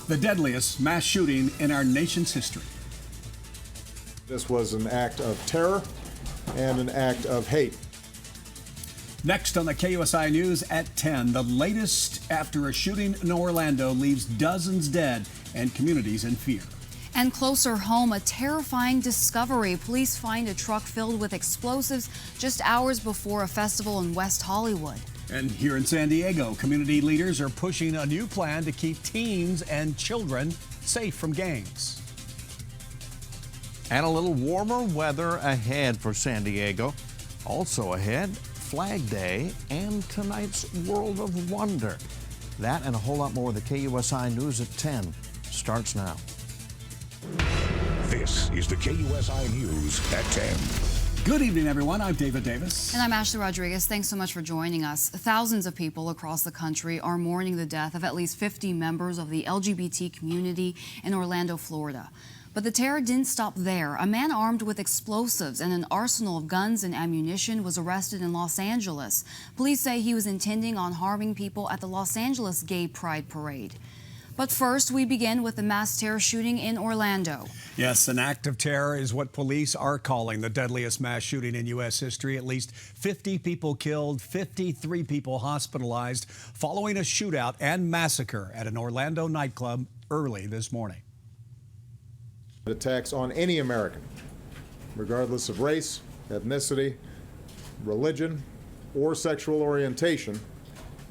The deadliest mass shooting in our nation's history. This was an act of terror and an act of hate. Next on the KUSI News at 10, the latest after a shooting in Orlando leaves dozens dead and communities in fear. And closer home, a terrifying discovery. Police find a truck filled with explosives just hours before a festival in West Hollywood. And here in San Diego, community leaders are pushing a new plan to keep teens and children safe from gangs. And a little warmer weather ahead for San Diego. Also ahead, Flag Day and tonight's World of Wonder. That and a whole lot more of the KUSI News at 10 starts now. This is the KUSI News at 10. Good evening, everyone. I'm David Davis. And I'm Ashley Rodriguez. Thanks so much for joining us. Thousands of people across the country are mourning the death of at least 50 members of the LGBT community in Orlando, Florida. But the terror didn't stop there. A man armed with explosives and an arsenal of guns and ammunition was arrested in Los Angeles. Police say he was intending on harming people at the Los Angeles Gay Pride Parade. But first, we begin with the mass terror shooting in Orlando. Yes, an act of terror is what police are calling the deadliest mass shooting in U.S. history. At least 50 people killed, 53 people hospitalized following a shootout and massacre at an Orlando nightclub early this morning. Attacks on any American, regardless of race, ethnicity, religion, or sexual orientation,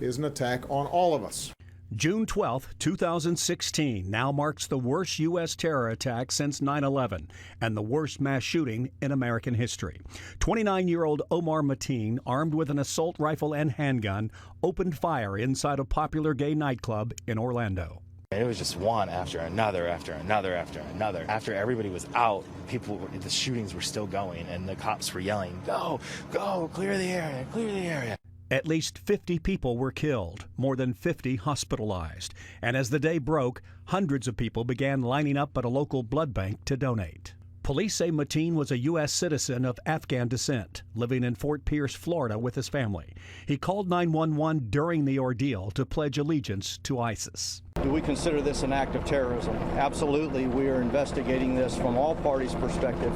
is an attack on all of us. June 12, 2016 now marks the worst U.S. terror attack since 9/11 and the worst mass shooting in American history. 29-year-old Omar Mateen, armed with an assault rifle and handgun, opened fire inside a popular gay nightclub in Orlando. It was just one after another, after another, after another. After everybody was out, the shootings were still going, and the cops were yelling, "Go, go, clear the area, clear the area." At least 50 people were killed, more than 50 hospitalized. And as the day broke, hundreds of people began lining up at a local blood bank to donate. Police say Mateen was a U.S. citizen of Afghan descent, living in Fort Pierce, Florida with his family. He called 911 during the ordeal to pledge allegiance to ISIS. Do we consider this an act of terrorism? Absolutely. We are investigating this from all parties' perspective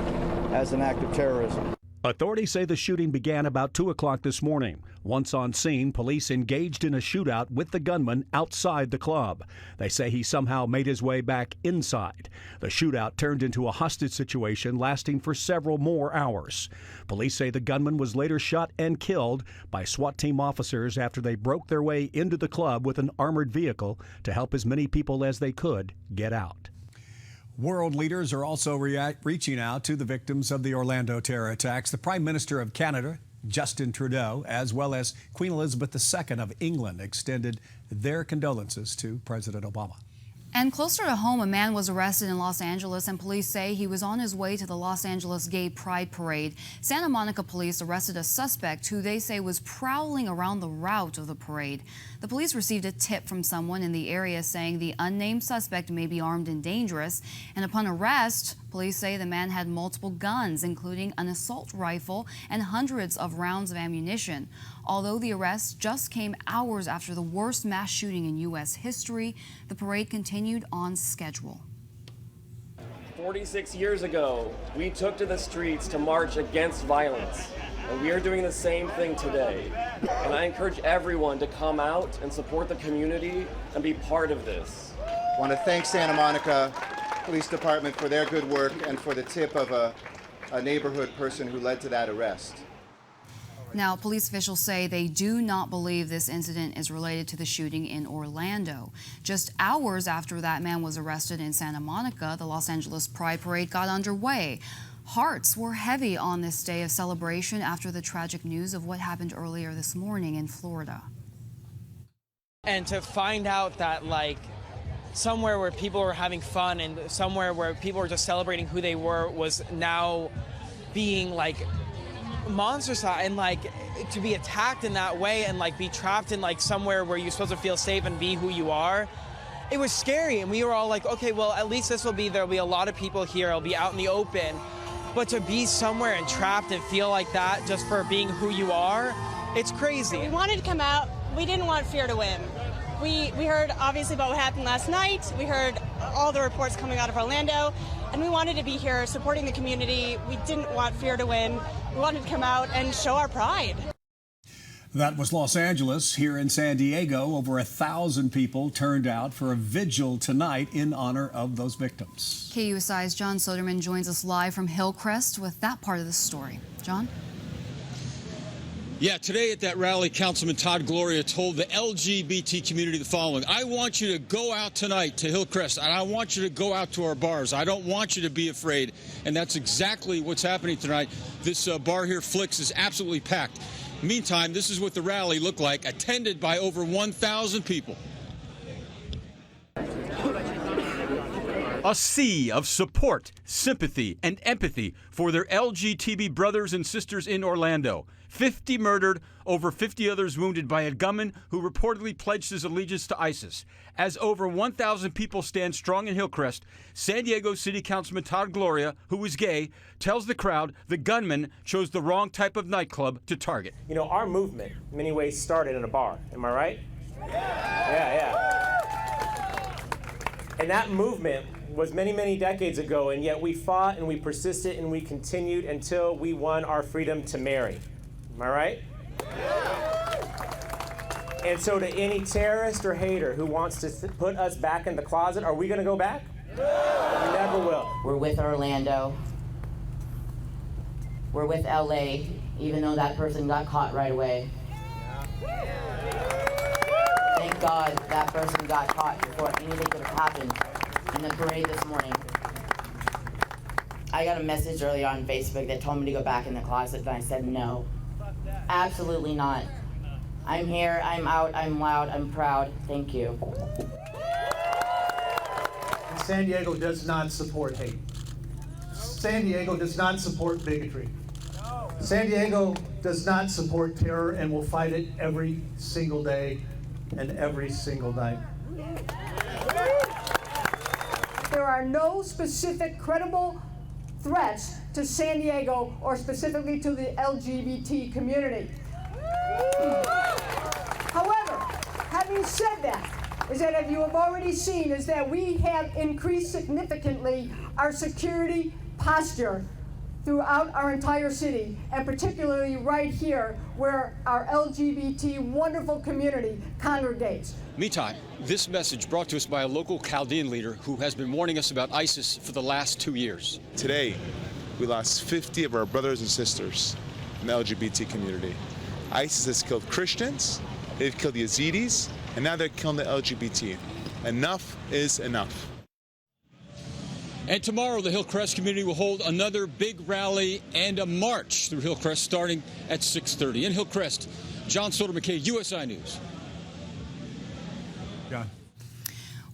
as an act of terrorism. Authorities say the shooting began about 2 o'clock this morning. Once on scene, police engaged in a shootout with the gunman outside the club. They say he somehow made his way back inside. The shootout turned into a hostage situation lasting for several more hours. Police say the gunman was later shot and killed by SWAT team officers after they broke their way into the club with an armored vehicle to help as many people as they could get out. World leaders are also reaching out to the victims of the Orlando terror attacks. The Prime Minister of Canada, Justin Trudeau, as well as Queen Elizabeth II of England, extended their condolences to President Obama. And closer to home, a man was arrested in Los Angeles, and police say he was on his way to the Los Angeles Gay Pride Parade. Santa Monica police arrested a suspect who they say was prowling around the route of the parade. The police received a tip from someone in the area saying the unnamed suspect may be armed and dangerous. And upon arrest, police say the man had multiple guns, including an assault rifle and hundreds of rounds of ammunition. Although the arrest just came hours after the worst mass shooting in U.S. history, the parade continued on schedule. 46 years ago, we took to the streets to march against violence, and we are doing the same thing today. And I encourage everyone to come out and support the community and be part of this. I want to thank Santa Monica Police Department for their good work and for the tip of a neighborhood person who led to that arrest. Now, police officials say they do not believe this incident is related to the shooting in Orlando. Just hours after that man was arrested in Santa Monica, the Los Angeles Pride Parade got underway. Hearts were heavy on this day of celebration after the tragic news of what happened earlier this morning in Florida. And to find out that, like, somewhere where people were having fun and somewhere where people were just celebrating who they were was now being, like, monster side, and like to be attacked in that way and like be trapped in like somewhere where you're supposed to feel safe and be who you are, it was scary. And we were all like, okay, well, at least there'll be a lot of people here, I'll be out in the open. But to be somewhere and trapped and feel like that just for being who you are, it's crazy. We wanted to come out. We didn't want fear to win. We heard obviously about what happened last night. We heard all the reports coming out of Orlando, and we wanted to be here supporting the community. We didn't want fear to win. We wanted to come out and show our pride. That was Los Angeles. Here in San Diego, over 1,000 people turned out for a vigil tonight in honor of those victims. KUSI's John Soderman joins us live from Hillcrest with that part of the story. John? Yeah, today at that rally, Councilman Todd Gloria told the LGBT community the following: I want you to go out tonight to Hillcrest, and I want you to go out to our bars. I don't want you to be afraid. And that's exactly what's happening tonight. This bar here, Flicks, is absolutely packed. Meantime, this is what the rally looked like, attended by over 1,000 people. A sea of support, sympathy, and empathy for their LGBT brothers and sisters in Orlando. 50 murdered, over 50 others wounded by a gunman who reportedly pledged his allegiance to ISIS. As over 1,000 people stand strong in Hillcrest, San Diego City Councilman Todd Gloria, who is gay, tells the crowd the gunman chose the wrong type of nightclub to target. You know, our movement, in many ways, started in a bar. Am I right? Yeah. And that movement was many, many decades ago, and yet we fought and we persisted and we continued until we won our freedom to marry. Am I right? And so to any terrorist or hater who wants to put us back in the closet, are we going to go back? We never will. We're with Orlando. We're with LA, even though that person got caught right away. Thank God that person got caught before anything could have happened in the parade this morning. I got a message earlier on Facebook that told me to go back in the closet, and I said no. Absolutely not. I'm here, I'm out, I'm loud, I'm proud. Thank you. San Diego does not support hate. San Diego does not support bigotry. San Diego does not support terror, and will fight it every single day and every single night. There are no specific credible threats to San Diego or specifically to the LGBT community. However, having said that, is that as you have already seen, is that we have increased significantly our security posture throughout our entire city, and particularly right here where our LGBT wonderful community congregates. Meantime, this message brought to us by a local Chaldean leader who has been warning us about ISIS for the last 2 years. Today, we lost 50 of our brothers and sisters in the LGBT community. ISIS has killed Christians, they've killed Yazidis, and now they're killing the LGBT. Enough is enough. And tomorrow, the Hillcrest community will hold another big rally and a march through Hillcrest starting at 6:30. In Hillcrest, John Soderman, KUSI News. John.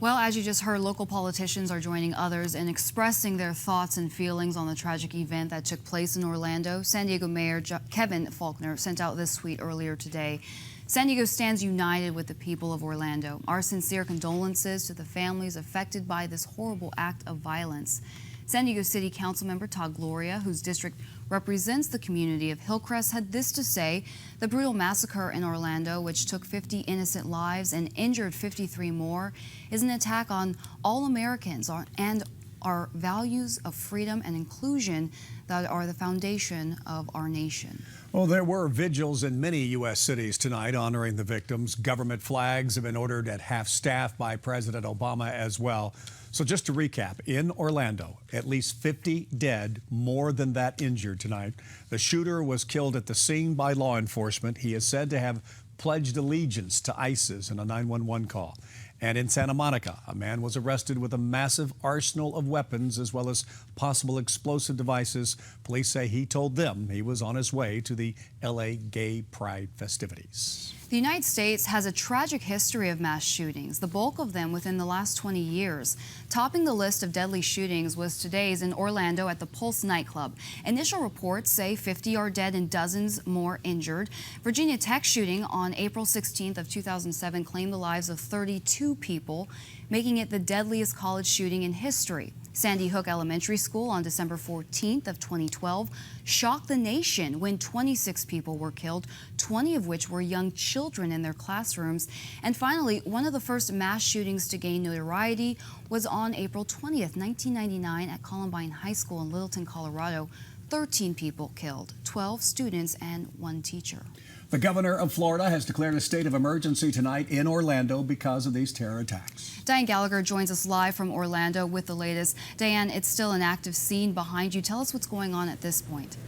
Well, as you just heard, local politicians are joining others in expressing their thoughts and feelings on the tragic event that took place in Orlando. San Diego Mayor Kevin Faulconer sent out this tweet earlier today. San Diego stands united with the people of Orlando. Our sincere condolences to the families affected by this horrible act of violence. San Diego City Councilmember Todd Gloria, whose district represents the community of Hillcrest, had this to say: the brutal massacre in Orlando, which took 50 innocent lives and injured 53 more, is an attack on all Americans and our values of freedom and inclusion that are the foundation of our nation. Well, there were vigils in many U.S. cities tonight honoring the victims. Government flags have been ordered at half-staff by President Obama as well. So just to recap, in Orlando, at least 50 dead, more than that injured tonight. The shooter was killed at the scene by law enforcement. He is said to have pledged allegiance to ISIS in a 911 call. And in Santa Monica, a man was arrested with a massive arsenal of weapons as well as possible explosive devices. Police say he told them he was on his way to the LA Gay Pride festivities. The United States has a tragic history of mass shootings, the bulk of them within the last 20 years. Topping the list of deadly shootings was today's in Orlando at the Pulse nightclub. Initial reports say 50 are dead and dozens more injured. Virginia Tech shooting on April 16th of 2007 claimed the lives of 32 people, making it the deadliest college shooting in history. Sandy Hook Elementary School on December 14th of 2012 shocked the nation when 26 people were killed, 20 of which were young children. children in their classrooms. And finally, one of the first mass shootings to gain notoriety was on April 20th, 1999 at Columbine High School in Littleton, Colorado. 13 people killed, 12 students and 1 teacher. The governor of Florida has declared a state of emergency tonight in Orlando because of these terror attacks. Diane Gallagher joins us live from Orlando with the latest. Diane, it's still an active scene behind you. Tell us what's going on at this point.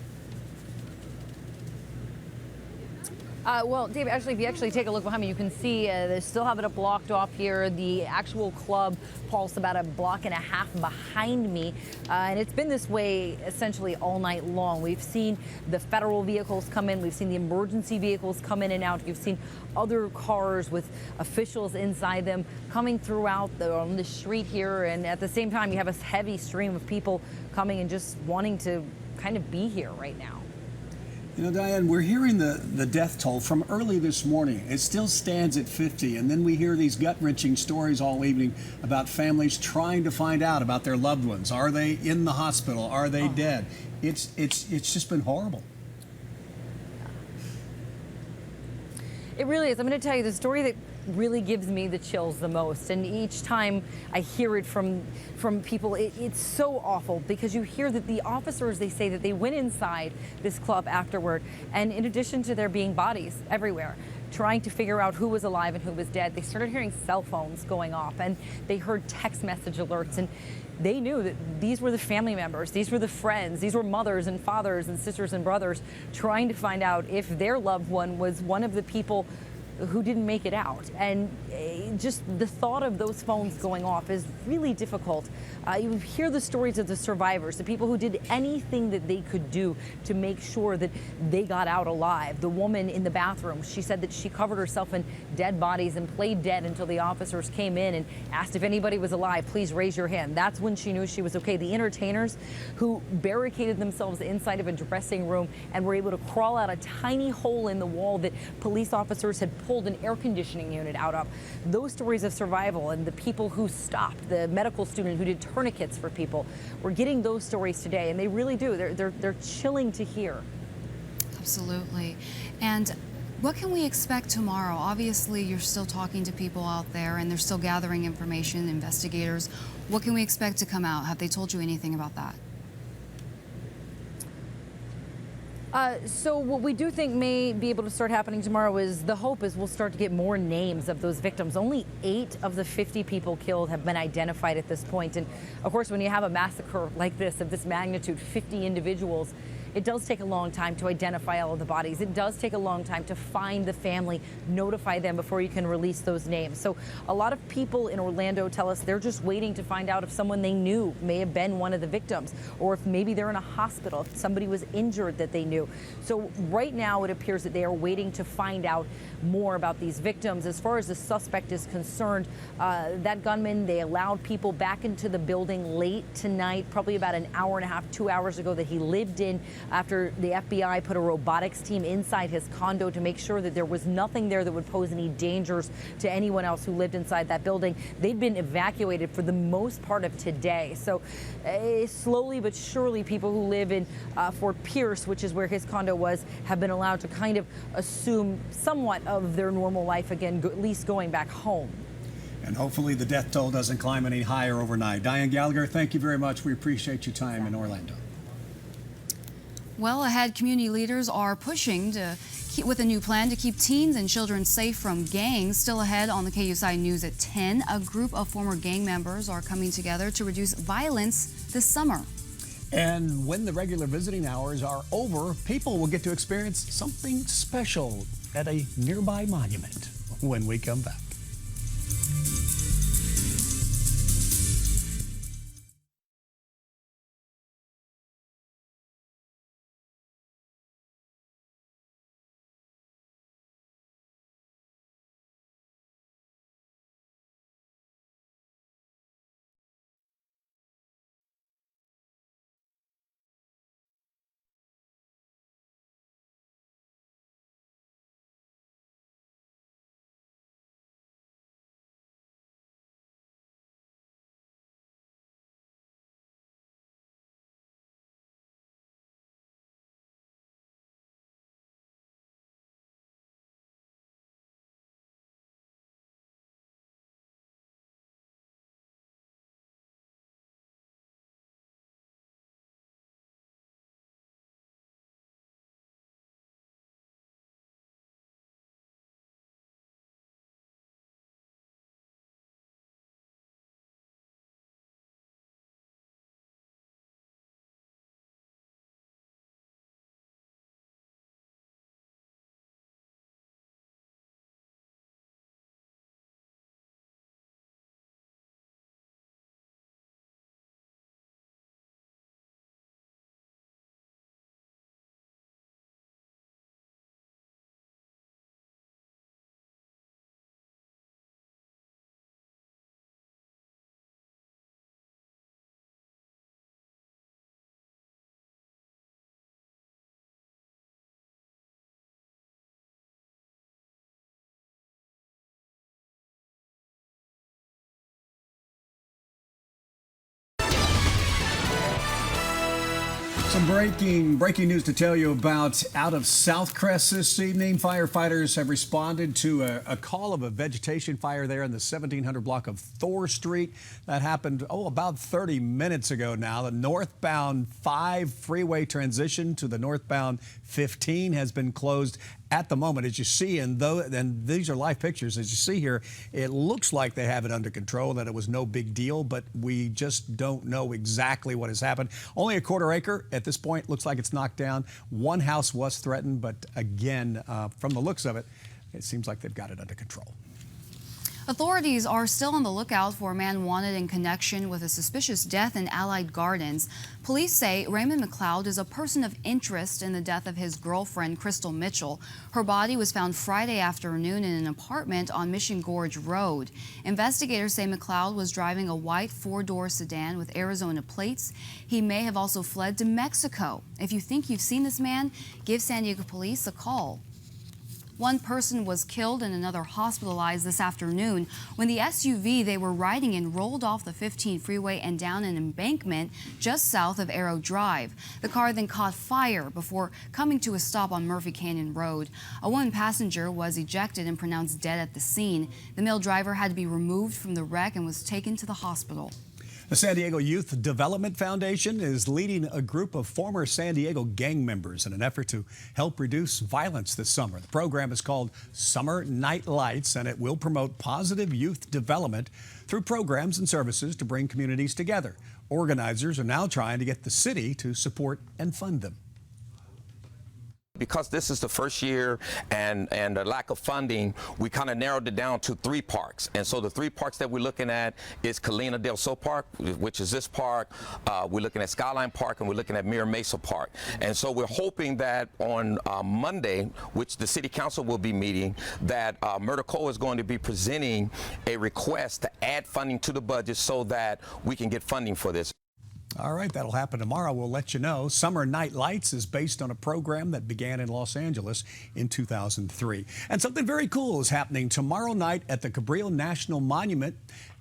Well, Dave, actually, if you actually take a look behind me, you can see they still have it blocked off here. The actual club pulsed about a block and a half behind me, and it's been this way essentially all night long. We've seen the federal vehicles come in. We've seen the emergency vehicles come in and out. You've seen other cars with officials inside them coming throughout on the street here, and at the same time, you have a heavy stream of people coming and just wanting to kind of be here right now. You know, Diane, we're hearing the death toll from early this morning. It still stands at 50, and then we hear these gut-wrenching stories all evening about families trying to find out about their loved ones. Are they in the hospital? Are they dead? It's just been horrible. It really is. I'm going to tell you the story that really gives me the chills the most, and each time I hear it from people, it's so awful, because you hear that the officers, they say that they went inside this club afterward, and in addition to there being bodies everywhere trying to figure out who was alive and who was dead, they started hearing cell phones going off, and they heard text message alerts, and they knew that these were the family members, these were the friends, these were mothers and fathers and sisters and brothers trying to find out if their loved one was one of the people who didn't make it out. And just the thought of those phones going off is really difficult. You hear the stories of the survivors, the people who did anything that they could do to make sure that they got out alive. The woman in the bathroom, she said that she covered herself in dead bodies and played dead until the officers came in and asked if anybody was alive, please raise your hand. That's when she knew she was okay. The entertainers who barricaded themselves inside of a dressing room and were able to crawl out a tiny hole in the wall that police officers had pulled an air conditioning unit out of. Those stories of survival, and the people who stopped, the medical student who did tourniquets for people, we're getting those stories today, and they really do. They're chilling to hear. Absolutely. And what can we expect tomorrow? Obviously, you're still talking to people out there, and they're still gathering information, investigators. What can we expect to come out? Have they told you anything about that? So what we do think may be able to start happening tomorrow is the hope is we'll start to get more names of those victims. Only 8 of the 50 people killed have been identified at this point. And of course, when you have a massacre like this, of this magnitude, 50 individuals, it does take a long time to identify all of the bodies. It does take a long time to find the family, notify them before you can release those names. So a lot of people in Orlando tell us they're just waiting to find out if someone they knew may have been one of the victims, or if maybe they're in a hospital, if somebody was injured that they knew. So right now it appears that they are waiting to find out more about these victims. As far as the suspect is concerned, that gunman, they allowed people back into the building late tonight, probably about an hour and a half, 2 hours ago, that he lived in, after the FBI put a robotics team inside his condo to make sure that there was nothing there that would pose any dangers to anyone else who lived inside that building. They'd been evacuated for the most part of today. So slowly but surely, people who live in Fort Pierce, which is where his condo was, have been allowed to kind of assume somewhat of their normal life again, at least going back home. And hopefully the death toll doesn't climb any higher overnight. Diane Gallagher, thank you very much. We appreciate your time in Orlando. Well, ahead, community leaders are pushing with a new plan to keep teens and children safe from gangs. Still ahead on the KUSI News at 10, a group of former gang members are coming together to reduce violence this summer. And when the regular visiting hours are over, people will get to experience something special at a nearby monument when we come back. Some breaking news to tell you about out of Southcrest this evening. Firefighters have responded to a call of a vegetation fire there in the 1700 block of Thor Street. That happened, about 30 minutes ago now. The northbound 5 freeway transition to the northbound 15 has been closed at the moment, as you see, and these are live pictures. As you see here, it looks like they have it under control, that it was no big deal, but we just don't know exactly what has happened. Only a quarter acre at this point. Looks like it's knocked down. One house was threatened, but again, from the looks of it, it seems like they've got it under control. Authorities are still on the lookout for a man wanted in connection with a suspicious death in Allied Gardens. Police say Raymond McLeod is a person of interest in the death of his girlfriend, Crystal Mitchell. Her body was found Friday afternoon in an apartment on Mission Gorge Road. Investigators say McLeod was driving a white 4-door sedan with Arizona plates. He may have also fled to Mexico. If you think you've seen this man, give San Diego police a call. One person was killed and another hospitalized this afternoon when the SUV they were riding in rolled off the 15 freeway and down an embankment just south of Arrow Drive. The car then caught fire before coming to a stop on Murphy Canyon Road. A woman passenger was ejected and pronounced dead at the scene. The male driver had to be removed from the wreck and was taken to the hospital. The San Diego Youth Development Foundation is leading a group of former San Diego gang members in an effort to help reduce violence this summer. The program is called Summer Night Lights, and it will promote positive youth development through programs and services to bring communities together. Organizers are now trying to get the city to support and fund them. Because this is the first year and the lack of funding, we kind of narrowed it down to 3 parks. And so the 3 parks that we're looking at is Colina del Sol Park, which is this park. We're looking at Skyline Park, and we're looking at Mira Mesa Park. And so we're hoping that on Monday, which the City Council will be meeting, that Murder-Co is going to be presenting a request to add funding to the budget so that we can get funding for this. All right, that'll happen tomorrow. We'll let you know. Summer Night Lights is based on a program that began in Los Angeles in 2003. And something very cool is happening tomorrow night at the Cabrillo National Monument.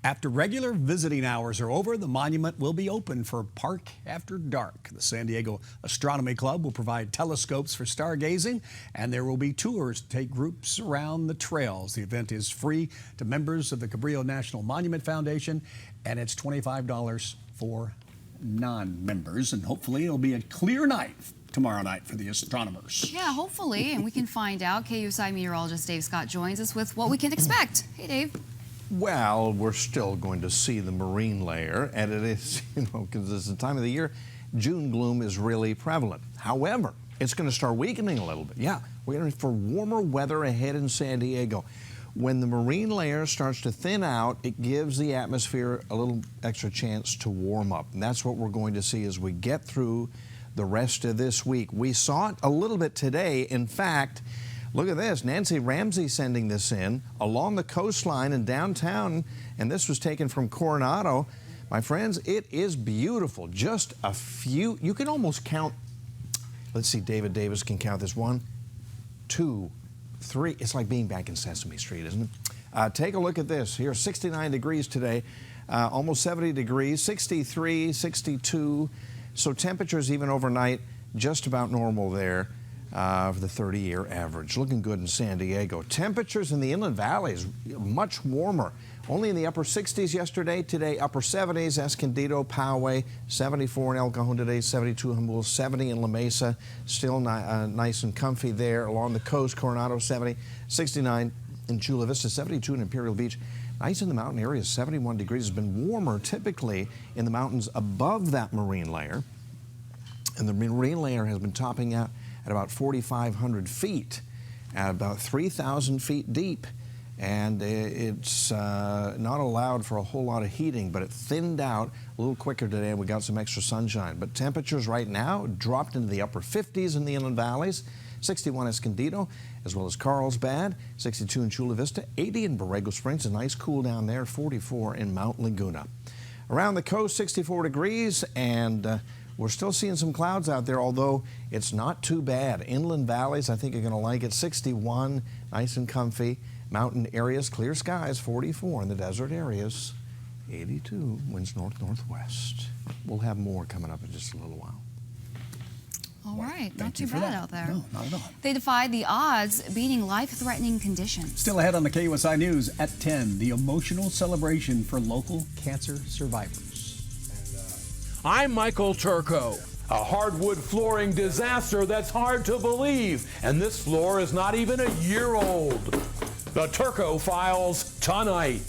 After regular visiting hours are over, the monument will be open for Park After Dark. The San Diego Astronomy Club will provide telescopes for stargazing, and there will be tours to take groups around the trails. The event is free to members of the Cabrillo National Monument Foundation, and it's $25 for non-members, and hopefully it'll be a clear night tomorrow night for the astronomers. Yeah, hopefully, and we can find out. KUSI meteorologist Dave Scott joins us with what we can expect. Hey, Dave. Well, we're still going to see the marine layer, and it is, because it's the time of the year, June gloom is really prevalent. However, it's going to start weakening a little bit. Yeah, we're going for warmer weather ahead in San Diego. When the marine layer starts to thin out, it gives the atmosphere a little extra chance to warm up. And that's what we're going to see as we get through the rest of this week. We saw it a little bit today. In fact, look at this. Nancy Ramsey sending this in along the coastline in downtown, and this was taken from Coronado. My friends, it is beautiful. Just a few, you can almost count. Let's see, David Davis can count this. 1, 2, 3. It's like being back in Sesame Street, isn't it? Take a look at this. Here, 69 degrees today, almost 70 degrees, 63, 62. So temperatures even overnight, just about normal there for the 30-year average. Looking good in San Diego. Temperatures in the inland valleys, much warmer. Only in the upper 60s yesterday. Today, upper 70s. Escondido, Poway, 74 in El Cajon today, 72 in Humboldt, 70 in La Mesa. Still nice and comfy there. Along the coast, Coronado, 70, 69 in Chula Vista, 72 in Imperial Beach. Nice in the mountain areas, 71 degrees. It's been warmer typically in the mountains above that marine layer. And the marine layer has been topping out at about 4,500 feet, at about 3,000 feet deep. And it's not allowed for a whole lot of heating, but it thinned out a little quicker today, and we got some extra sunshine. But temperatures right now dropped into the upper 50s in the inland valleys, 61 Escondido, as well as Carlsbad, 62 in Chula Vista, 80 in Borrego Springs, a nice cool down there, 44 in Mount Laguna. Around the coast, 64 degrees, and we're still seeing some clouds out there, although it's not too bad. Inland valleys, I think you're going to like it, 61, nice and comfy. Mountain areas, clear skies, 44 in the desert areas, 82, winds north-northwest. We'll have more coming up in just a little while. All right, not Thank too you for bad that. out there. No, not at all. They defied the odds, beating life-threatening conditions. Still ahead on the KUSI News at 10, the emotional celebration for local cancer survivors. I'm Michael Turco. A hardwood flooring disaster that's hard to believe, and this floor is not even a year old. The Turco Files tonight.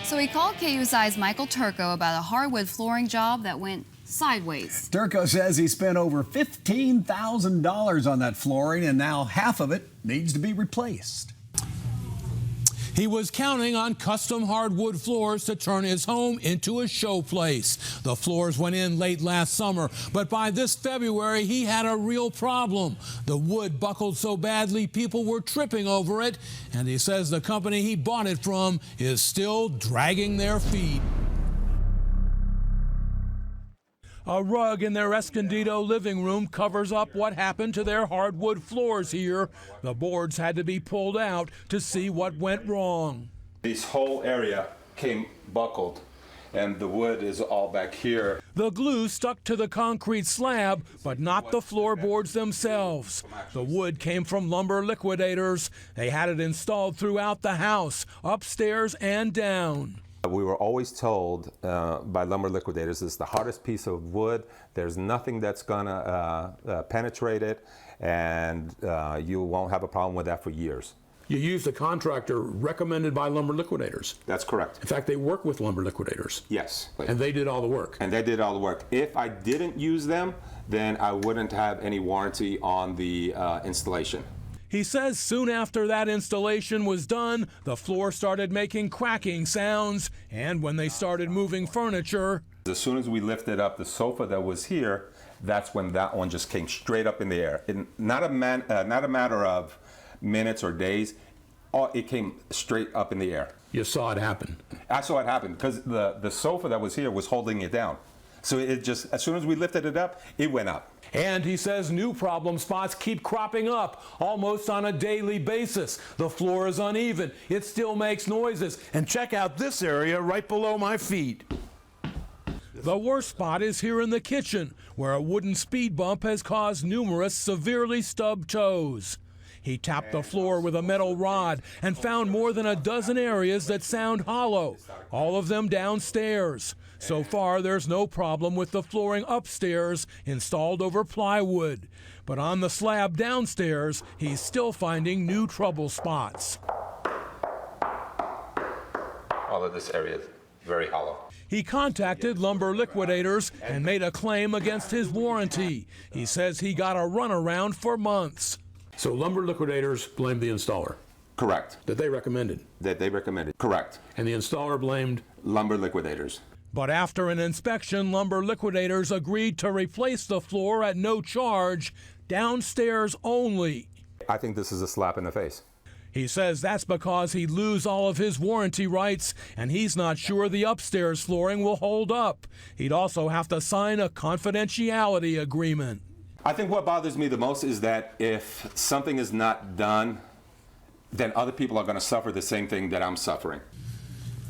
So we called KUSI's Michael Turco about a hardwood flooring job that went sideways. Turco says he spent over $15,000 on that flooring, and now half of it needs to be replaced. He was counting on custom hardwood floors to turn his home into a showplace. The floors went in late last summer, but by this February, he had a real problem. The wood buckled so badly, people were tripping over it, and he says the company he bought it from is still dragging their feet. A rug in their Escondido living room covers up what happened to their hardwood floors here. The boards had to be pulled out to see what went wrong. This whole area came buckled, and the wood is all back here. The glue stuck to the concrete slab, but not the floorboards themselves. The wood came from Lumber Liquidators. They had it installed throughout the house, upstairs and down. We were always told by Lumber Liquidators, this is the hardest piece of wood. There's nothing that's gonna penetrate it, and you won't have a problem with that for years. You used a contractor recommended by Lumber Liquidators. That's correct. In fact, they work with Lumber Liquidators. Yes. And they did all the work. And they did all the work. If I didn't use them, then I wouldn't have any warranty on the installation. He says soon after that installation was done, the floor started making cracking sounds, and when they started moving furniture, as soon as we lifted up the sofa that was here, that's when that one just came straight up in the air. Not a matter of minutes or days, it came straight up in the air. You saw it happen. I saw it happen because the sofa that was here was holding it down. So it just, as soon as we lifted it up, it went up. And he says new problem spots keep cropping up almost on a daily basis. The floor is uneven. It still makes noises. And check out this area right below my feet. The worst spot is here in the kitchen, where a wooden speed bump has caused numerous severely stubbed toes. He tapped the floor with a metal rod and found more than a dozen areas that sound hollow, all of them downstairs. So far, there's no problem with the flooring upstairs installed over plywood. But on the slab downstairs, he's still finding new trouble spots. All of this area is very hollow. He contacted Lumber Liquidators and made a claim against his warranty. He says he got a runaround for months. So Lumber Liquidators blamed the installer? Correct. That they recommended? That they recommended. Correct. And the installer blamed? Lumber Liquidators. But after an inspection, Lumber Liquidators agreed to replace the floor at no charge, downstairs only. I think this is a slap in the face. He says that's because he'd lose all of his warranty rights, and he's not sure the upstairs flooring will hold up. He'd also have to sign a confidentiality agreement. I think what bothers me the most is that if something is not done, then other people are going to suffer the same thing that I'm suffering.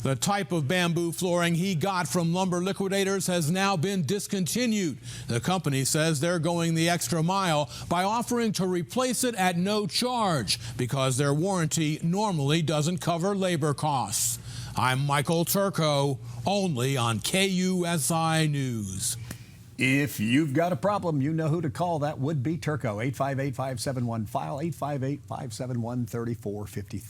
The type of bamboo flooring he got from Lumber Liquidators has now been discontinued. The company says they're going the extra mile by offering to replace it at no charge because their warranty normally doesn't cover labor costs. I'm Michael Turco, only on KUSI News. If you've got a problem, you know who to call. That would be Turco. 858-571-FILE, 858-571-3453.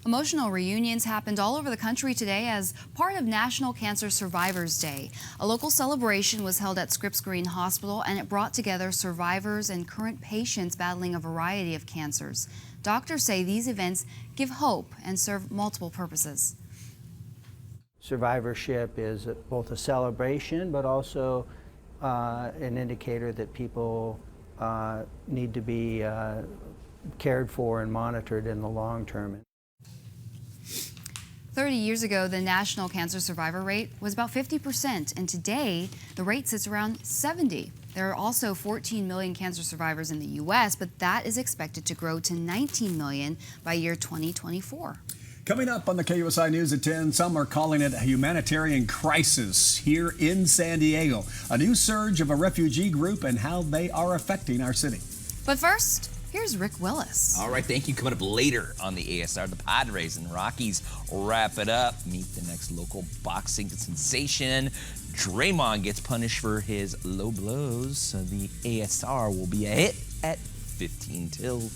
Emotional reunions happened all over the country today as part of National Cancer Survivors Day. A local celebration was held at Scripps Green Hospital, and it brought together survivors and current patients battling a variety of cancers. Doctors say these events give hope and serve multiple purposes. Survivorship is both a celebration, but also an indicator that people need to be cared for and monitored in the long term. 30 years ago, the national cancer survivor rate was about 50%, and today the rate sits around 70%. There are also 14 million cancer survivors in the U.S., but that is expected to grow to 19 million by year 2024. Coming up on the KUSI News at 10, some are calling it a humanitarian crisis here in San Diego. A new surge of a refugee group and how they are affecting our city. But first, here's Rick Willis. All right, thank you. Coming up later on the ASR, the Padres and Rockies wrap it up. Meet the next local boxing sensation. Draymond gets punished for his low blows, so the ASR will be a hit at 15 till.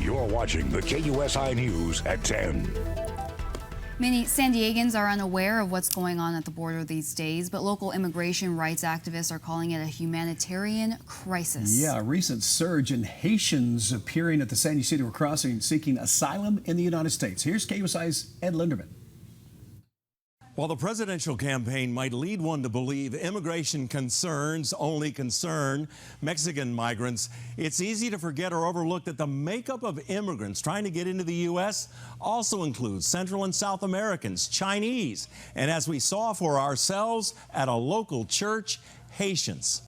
You're watching the KUSI News at 10. Many San Diegans are unaware of what's going on at the border these days, but local immigration rights activists are calling it a humanitarian crisis. Yeah, a recent surge in Haitians appearing at the San Ysidro crossing seeking asylum in the United States. Here's KUSI's Ed Linderman. While the presidential campaign might lead one to believe immigration concerns only concern Mexican migrants, it's easy to forget or overlook that the makeup of immigrants trying to get into the U.S. also includes Central and South Americans, Chinese, and as we saw for ourselves at a local church, Haitians.